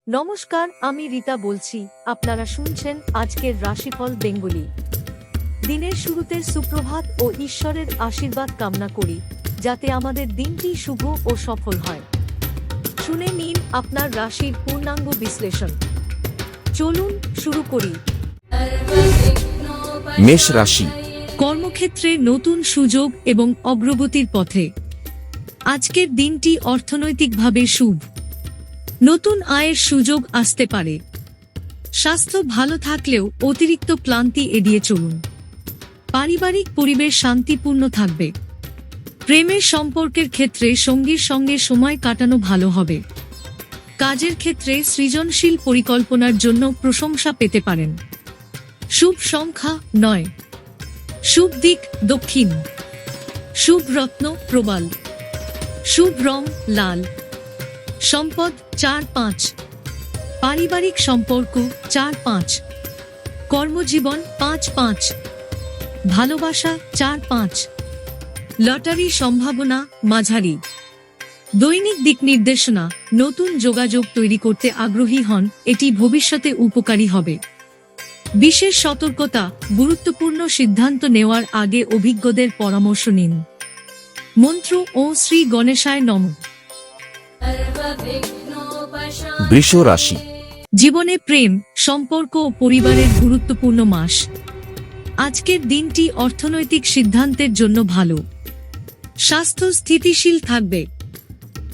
নমস্কার, আমি রীতা বলছি। আপনারা শুনছেন আজকের রাশিফল বেঙ্গলি। দিনের শুরুতে সুপ্রভাত ও ঈশ্বরের আশীর্বাদ কামনা করি, যাতে আমাদের দিনটি শুভ ও সফল হয়। শুনে নিন আপনার রাশির পূর্ণাঙ্গ বিশ্লেষণ। চলুন শুরু করি। মেষ রাশি। কর্মক্ষেত্রে নতুন সুযোগ এবং অগ্রগতির পথে। আজকের দিনটি অর্থনৈতিকভাবে শুভ। নতুন আয়ের সুযোগ আসতে পারে। স্বাস্থ্য ভালো থাকলেও অতিরিক্ত ক্লান্তি এড়িয়ে চলুন। পারিবারিক পরিবেশ শান্তিপূর্ণ থাকবে। প্রেমের সম্পর্কের ক্ষেত্রে সঙ্গীর সঙ্গে সময় কাটানো ভালো হবে। কাজের ক্ষেত্রে সৃজনশীল পরিকল্পনার জন্য প্রশংসা পেতে পারেন। শুভ সংখ্যা 9। শুভ দিক দক্ষিণ। শুভ রত্ন প্রবাল। শুভ রং লাল। সম্পদ 4-5। পারিবারিক সম্পর্ক 4-5। কর্মজীবন 5-5। ভালোবাসা 4-5। লটারি সম্ভাবনা মাঝারি। দৈনিক দিক নির্দেশনা, নতুন যোগাযোগ তৈরি করতে আগ্রহী হন, এটি ভবিষ্যতে উপকারী হবে। বিশেষ সতর্কতা, গুরুত্বপূর্ণ সিদ্ধান্ত নেওয়ার আগে অভিজ্ঞদের পরামর্শ নিন। মন্ত্র ও শ্রী গণেশায় নমঃ। বৃষ রাশি। জীবনে প্রেম, সম্পর্ক ও পরিবারের গুরুত্বপূর্ণ মাস। আজকের দিনটি অর্থনৈতিক সিদ্ধান্তের জন্য ভালো। স্বাস্থ্য স্থিতিশীল থাকবে।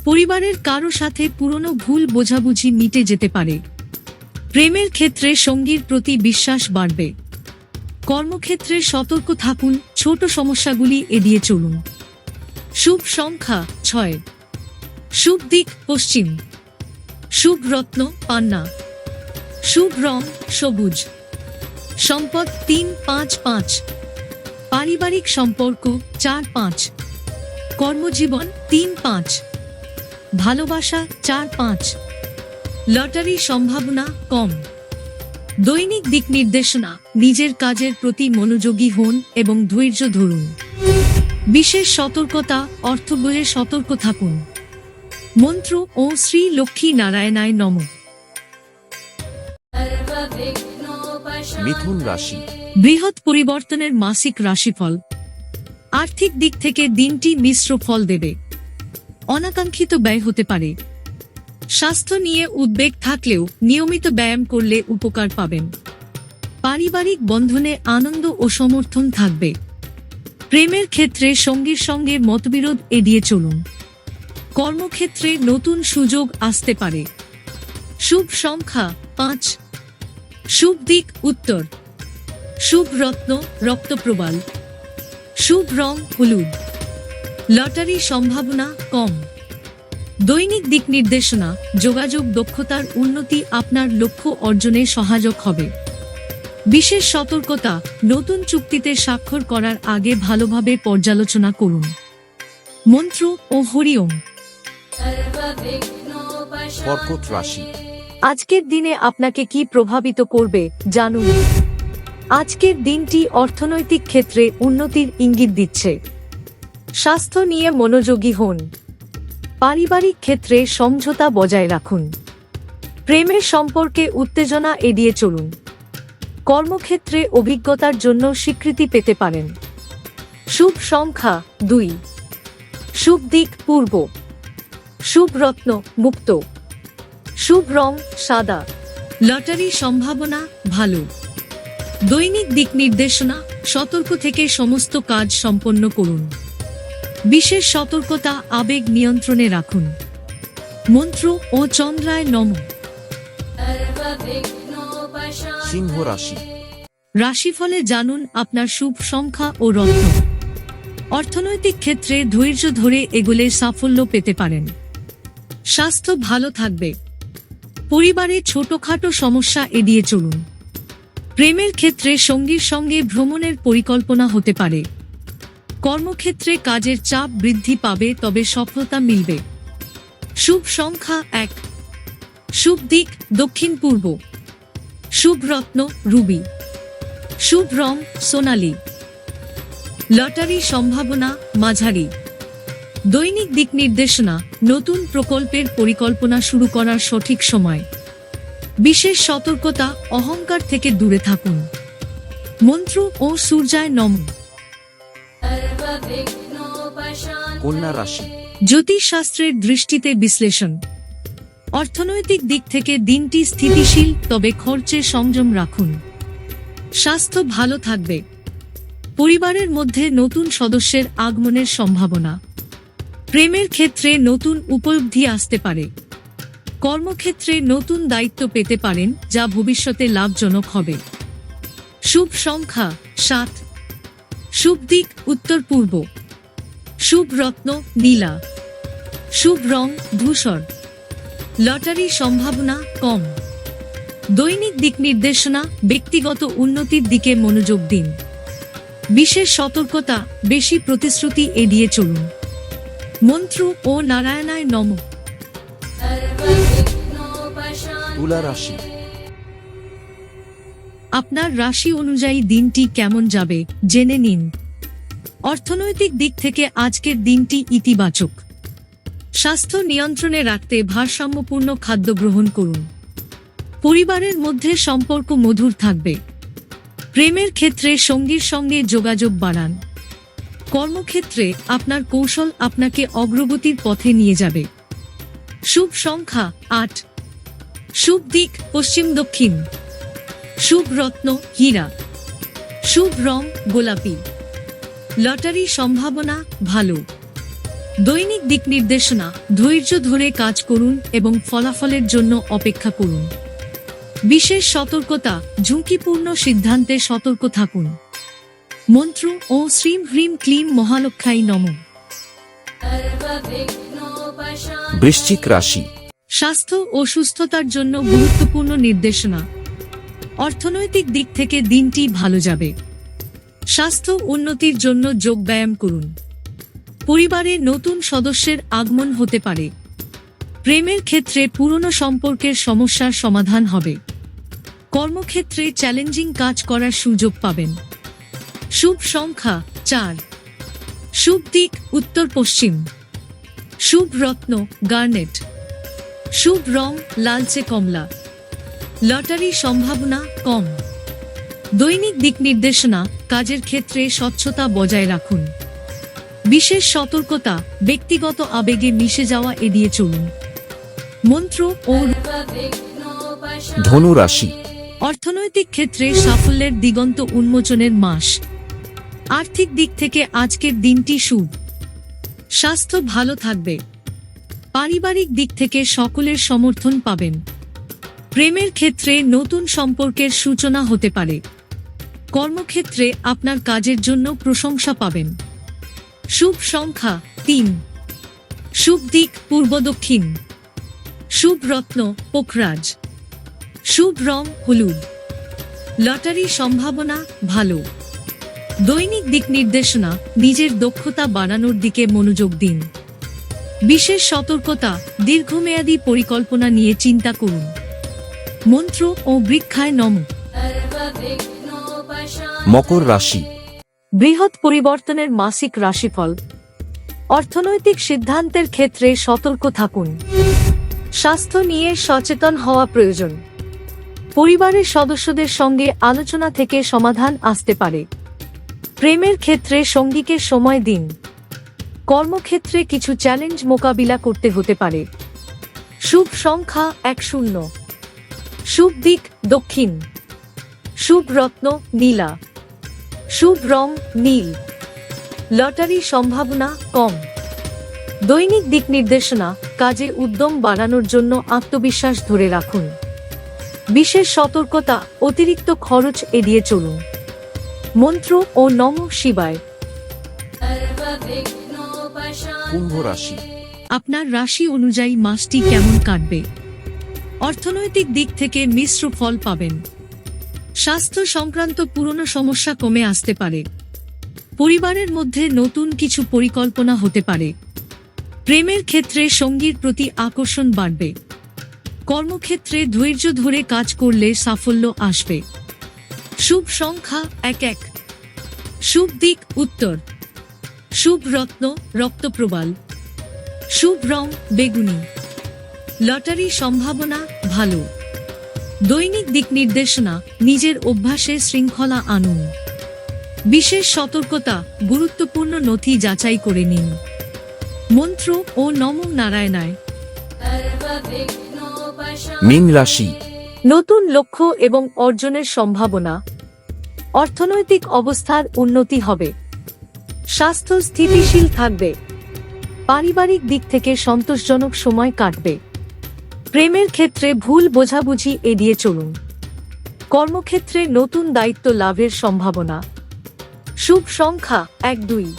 পরিবারের কারো সাথে পুরনো ভুল বোঝাবুঝি মিটে যেতে পারে। প্রেমের ক্ষেত্রে সঙ্গীর প্রতি বিশ্বাস বাড়বে। কর্মক্ষেত্রে সতর্ক থাকুন, ছোট সমস্যাগুলি এড়িয়ে চলুন। শুভ সংখ্যা 6। শুভ দিক পশ্চিম। শুভ রত্ন পান্না। শুভ রং সবুজ। সম্পদ 3-5-5। পারিবারিক সম্পর্ক 4-5। কর্মজীবন 3-5। ভালোবাসা 4-5। লটারি সম্ভাবনা কম। দৈনিক দিক নির্দেশনা, নিজের কাজের প্রতি মনোযোগী হন এবং ধৈর্য ধরুন। বিশেষ সতর্কতা, অর্থব্যয়ে সতর্ক থাকুন। মন্ত্র ও শ্রী লক্ষ্মী নারায়ণায় নমঃ। মিথুন রাশি। বৃহৎ পরিবর্তনের মাসিক রাশিফল। আর্থিক দিক থেকে দিনটি মিশ্র ফল দেবে। অনাকাঙ্ক্ষিত ব্যয় হতে পারে। স্বাস্থ্য নিয়ে উদ্বেগ থাকলেও নিয়মিত ব্যায়াম করলে উপকার পাবেন। পারিবারিক বন্ধনে আনন্দ ও সমর্থন থাকবে। প্রেমের ক্ষেত্রে সঙ্গীর সঙ্গে মতবিরোধ এড়িয়ে চলুন। কর্মক্ষেত্রে নতুন সুযোগ আসতে পারে। শুভ সংখ্যা 5। শুভ দিক উত্তর। শুভ রত্ন রক্তপ্রবাল। শুভ রং হলুদ। লটারি সম্ভাবনা কম। দৈনিক দিক নির্দেশনা, যোগাযোগ দক্ষতার উন্নতি আপনার লক্ষ্য অর্জনে সহায়ক হবে। বিশেষ সতর্কতা, নতুন চুক্তিতে স্বাক্ষর করার আগে ভালোভাবে পর্যালোচনা করুন। মন্ত্র ও হরি ওম। কর্কট রাশি। আজকের দিনে আপনাকে কি প্রভাবিত করবে জানুন। আজকের দিনটি অর্থনৈতিক ক্ষেত্রে উন্নতির ইঙ্গিত দিচ্ছে। স্বাস্থ্য নিয়ে মনোযোগী হন। পারিবারিক ক্ষেত্রে সমঝোতা বজায় রাখুন। প্রেমের সম্পর্কে উত্তেজনা এড়িয়ে চলুন। কর্মক্ষেত্রে অভিজ্ঞতার জন্য স্বীকৃতি পেতে পারেন। শুভ সংখ্যা 2। শুভ দিক পূর্ব। শুভ রত্ন মুক্ত। শুভ রং সাদা। লটারি সম্ভাবনা ভালো। দৈনিক দিক নির্দেশনা, সতর্ক থেকে সমস্ত কাজ সম্পন্ন করুন। বিশেষ সতর্কতা, আবেগ নিয়ন্ত্রণে রাখুন। মন্ত্র ও চন্দ্রায় নমঃ। সিংহ রাশি। রাশিফলে জানুন আপনার শুভ সংখ্যা ও রত্ন। অর্থনৈতিক ক্ষেত্রে ধৈর্য ধরে এগোলে সাফল্য পেতে পারেন। স্বাস্থ্য ভালো থাকবে। পরিবারে ছোটখাটো সমস্যা এড়িয়ে চলুন। প্রেমের ক্ষেত্রে সঙ্গীর সঙ্গে ভ্রমণের পরিকল্পনা হতে পারে। কর্মক্ষেত্রে কাজের চাপ বৃদ্ধি পাবে, তবে সফলতা মিলবে। শুভ সংখ্যা 1। শুভ দিক দক্ষিণ পূর্ব। শুভ রত্ন রুবি। শুভ রং সোনালী। লটারি সম্ভাবনা মাঝারি। দৈনিক দিক নির্দেশনা, নতুন প্রকল্পের পরিকল্পনা শুরু করার সঠিক সময়। বিশেষ সতর্কতা, অহংকার থেকে দূরে থাকুন। মন্ত্র ও সূর্যায় নমঃ। কন্যা রাশি। জ্যোতিষশাস্ত্রের দৃষ্টিতে বিশ্লেষণ। অর্থনৈতিক দিক থেকে দিনটি স্থিতিশীল, তবে খরচে সংযম রাখুন। স্বাস্থ্য ভালো থাকবে। পরিবারের মধ্যে নতুন সদস্যের আগমনের সম্ভাবনা। প্রেমের ক্ষেত্রে নতুন উপলব্ধি আসতে পারে। কর্মক্ষেত্রে নতুন দায়িত্ব পেতে পারেন, যা ভবিষ্যতে লাভজনক হবে। শুভ সংখ্যা 7। শুভ দিক উত্তর পূর্ব। শুভ রত্ন নীলা। শুভ রং ধূসর। লটারি সম্ভাবনা কম। দৈনিক দিক নির্দেশনা, ব্যক্তিগত উন্নতির দিকে মনোযোগ দিন। বিশেষ সতর্কতা, বেশি প্রতিশ্রুতি এড়িয়ে চলুন। মন্ত্র ও নারায়ণায় নমঃ। তুলা রাশি। আপনার রাশি অনুযায়ী দিনটি কেমন যাবে জেনে নিন। অর্থনৈতিক দিক থেকে আজকের দিনটি ইতিবাচক। স্বাস্থ্য নিয়ন্ত্রণে রাখতে ভারসাম্যপূর্ণ খাদ্য গ্রহণ করুন। পরিবারের মধ্যে সম্পর্ক মধুর থাকবে। প্রেমের ক্ষেত্রে সঙ্গীর সঙ্গে যোগাযোগ বাড়ান। কর্মক্ষেত্রে আপনার কৌশল আপনাকে অগ্রগতির পথে নিয়ে যাবে। শুভ সংখ্যা 8। শুভ দিক পশ্চিম দক্ষিণ। শুভ রত্ন হীরা। শুভ রং গোলাপি। লটারি সম্ভাবনা ভালো। দৈনিক দিক নির্দেশনা, ধৈর্য ধরে কাজ করুন এবং ফলাফলের জন্য অপেক্ষা করুন। বিশেষ সতর্কতা, ঝুঁকিপূর্ণ সিদ্ধান্তে সতর্ক থাকুন। মন্ত্র ও শ্রীম হ্রিম ক্লিম মহালক্ষাই নমঃ। বৃশ্চিক রাশি। স্বাস্থ্য ও সুস্থতার জন্য গুরুত্বপূর্ণ নির্দেশনা। অর্থনৈতিক দিক থেকে দিনটি ভালো যাবে। স্বাস্থ্য উন্নতির জন্য যোগ ব্যায়াম করুন। পরিবারে নতুন সদস্যের আগমন হতে পারে। প্রেমের ক্ষেত্রে পুরনো সম্পর্কের সমস্যার সমাধান হবে। কর্মক্ষেত্রে চ্যালেঞ্জিং কাজ করার সুযোগ পাবেন। শুভ সংখ্যা 4। শুভ দিক উত্তর পশ্চিম। শুভ রত্ন গার্নেট। শুভ রং লালচে কমলা। লটারি সম্ভাবনা কম। দৈনিক দিক নির্দেশনা, কাজের ক্ষেত্রে স্বচ্ছতা বজায় রাখুন। বিশেষ সতর্কতা, ব্যক্তিগত আবেগে মিশে যাওয়া এড়িয়ে চলুন। মন্ত্র ও ধনু রাশি। অর্থনৈতিক ক্ষেত্রে সাফল্যের দিগন্ত উন্মোচনের মাস। আর্থিক দিক থেকে আজকের দিনটি শুভ। স্বাস্থ্য ভালো থাকবে। পারিবারিক দিক থেকে সকলের সমর্থন পাবেন। প্রেমের ক্ষেত্রে নতুন সম্পর্কের সূচনা হতে পারে। কর্মক্ষেত্রে আপনার কাজের জন্য প্রশংসা পাবেন। শুভ সংখ্যা 3। শুভ দিক পূর্ব দক্ষিণ। শুভ রত্ন পোখরাজ। শুভ রং হলুদ। লটারি সম্ভাবনা ভালো। দৈনিক দিক নির্দেশনা, নিজের দক্ষতা বাড়ানোর দিকে মনোযোগ দিন। বিশেষ সতর্কতা, দীর্ঘমেয়াদী পরিকল্পনা নিয়ে চিন্তা করুন। মন্ত্র ও বৃক্ষায় নমঃ। মকর রাশি। বৃহৎ পরিবর্তনের মাসিক রাশিফল। অর্থনৈতিক সিদ্ধান্তের ক্ষেত্রে সতর্ক থাকুন। স্বাস্থ্য নিয়ে সচেতন হওয়া প্রয়োজন। পরিবারের সদস্যদের সঙ্গে আলোচনা থেকে সমাধান আসতে পারে। প্রেমের ক্ষেত্রে সঙ্গীকে সময় দিন। কর্মক্ষেত্রে কিছু চ্যালেঞ্জ মোকাবিলা করতে হতে পারে। শুভ সংখ্যা 10। শুভ দিক দক্ষিণ। শুভ রত্ন নীলা। শুভ রং নীল। লটারি সম্ভাবনা কম। দৈনিক দিক নির্দেশনা, কাজে উদ্যম বাড়ানোর জন্য আত্মবিশ্বাস ধরে রাখুন। বিশেষ সতর্কতা, অতিরিক্ত খরচ এড়িয়ে চলুন। মন্ত্র ও নমঃ শিবায়। কুম্ভ রাশি। আপনার রাশি অনুযায়ী মাসটি কেমন কাটবে? অর্থনৈতিক দিক থেকে মিশ্র ফল পাবেন। স্বাস্থ্য সংক্রান্ত পুরনো সমস্যা কমে আসতে পারে। পরিবারের মধ্যে নতুন কিছু পরিকল্পনা হতে পারে। প্রেমের ক্ষেত্রে সঙ্গীর প্রতি আকর্ষণ বাড়বে। কর্মক্ষেত্রে ধৈর্য ধরে কাজ করলে সাফল্য আসবে। শুভ সংখ্যা 11। শুভ দিক উত্তর। শুভ রত্ন রক্তপ্রবাল। শুভ রং বেগুনি। লটারি সম্ভাবনা ভালো। দৈনিক দিক নির্দেশনা, নিজের অভ্যাসে শৃঙ্খলা আনুন। বিশেষ সতর্কতা, গুরুত্বপূর্ণ নথি যাচাই করে নিন। মন্ত্র ও নমো নারায়ণায়। মীন রাশি। নতুন লক্ষ্য এবং অর্জনের সম্ভাবনা। অর্থনৈতিক অবস্থার উন্নতি হবে। স্বাস্থ্য স্থিতিশীল থাকবে। পারিবারিক দিক থেকে সন্তোষজনক সময় কাটবে। প্রেমের ক্ষেত্রে ভুল বোঝাবুঝি এড়িয়ে চলুন। কর্মক্ষেত্রে নতুন দায়িত্ব লাভের সম্ভাবনা। শুভ সংখ্যা 1-2।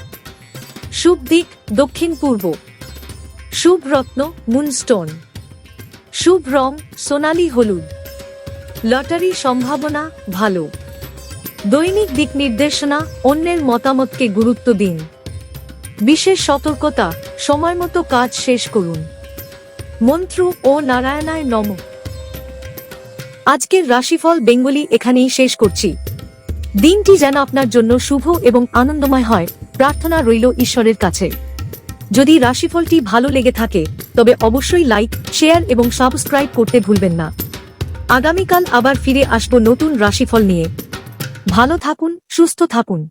শুভ দিক দক্ষিণ পূর্ব। শুভ রত্ন মুনস্টোন। শুভ রং সোনালী হলুদ। লটারি সম্ভাবনা ভালো। দৈনিক দিক নির্দেশনা, অন্যের মতামতকে গুরুত্ব দিন। বিশেষ সতর্কতা, সময়মতো কাজ শেষ করুন। মন্ত্র ও নারায়ণায় নমঃ। আজকের রাশিফল বেঙ্গলি এখানেই শেষ করছি। দিনটি যেন আপনার জন্য শুভ এবং আনন্দময় হয়, প্রার্থনা রইল ঈশ্বরের কাছে। যদি রাশিফলটি ভালো লেগে থাকে তবে অবশ্যই লাইক, শেয়ার এবং সাবস্ক্রাইব করতে ভুলবেন না। আগামীকাল আবার ফিরে আসব নতুন রাশিফল নিয়ে। ভালো থাকুন, সুস্থ থাকুন।